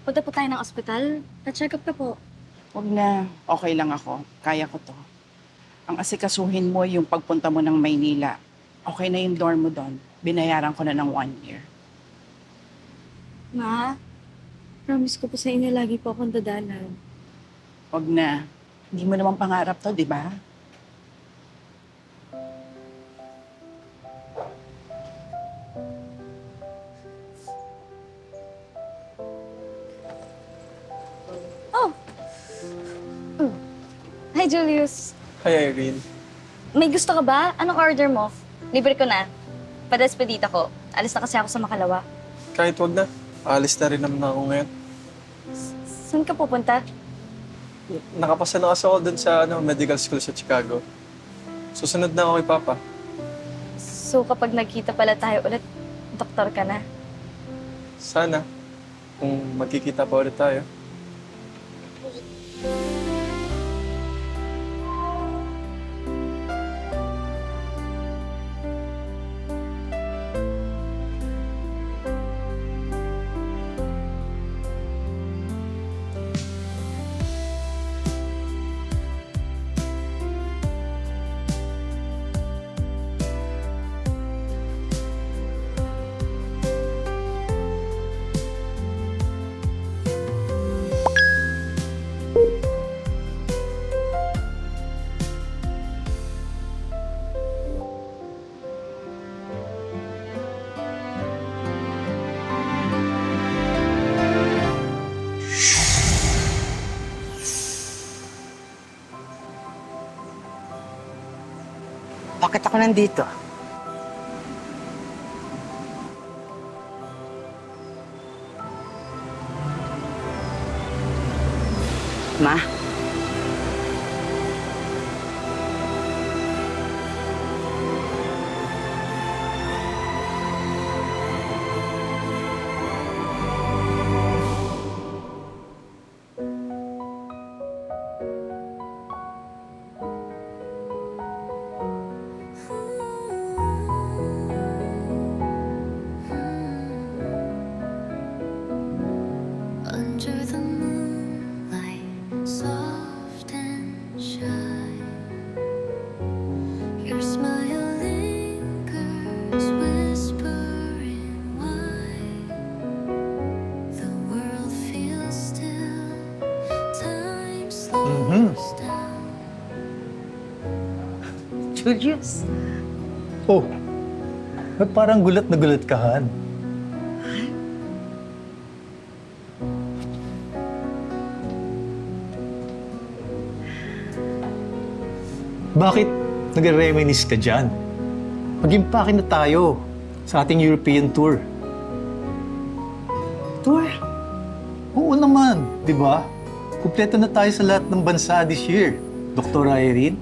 Punta po tayo ng ospital. Pa-check up ka po. Huwag na. Okay lang ako. Kaya ko to. Ang asikasuhin mo yung pagpunta mo ng Maynila. Okay na yung dorm mo doon. Binayaran ko na ng 1 year. Ma, promise ko po sa inyo lagi po akong dadalan. Huwag na. Hindi mo naman pangarap to, di ba? Oh! Hi, Julius. Hi, Irene. May gusto ka ba? Anong order mo? Libre ko na. Padespedita ko. Alis na kasi ako sa Makalawa. Kahit wag na. Alis na rin naman ako ngayon. Saan ka pupunta? Nakapasa na kasi ako dun sa medical school sa Chicago. Susunod na ako kay Papa. So kapag nagkita pala tayo ulit, doktor ka na. Sana. Kung magkikita pa ulit tayo. Bakit ako nandito? Ma? Under the moonlight, soft and shy, your smile lingers, whispering why the world feels still, time slows down. Julius? Oh, ba't parang gulat na gulat ka, Han? Bakit nagre-reminisce ka dyan? Mag-impake na tayo sa ating European tour. Tour? Oo naman, di ba? Kumpleto na tayo sa lahat ng bansa this year. Dr. Irene,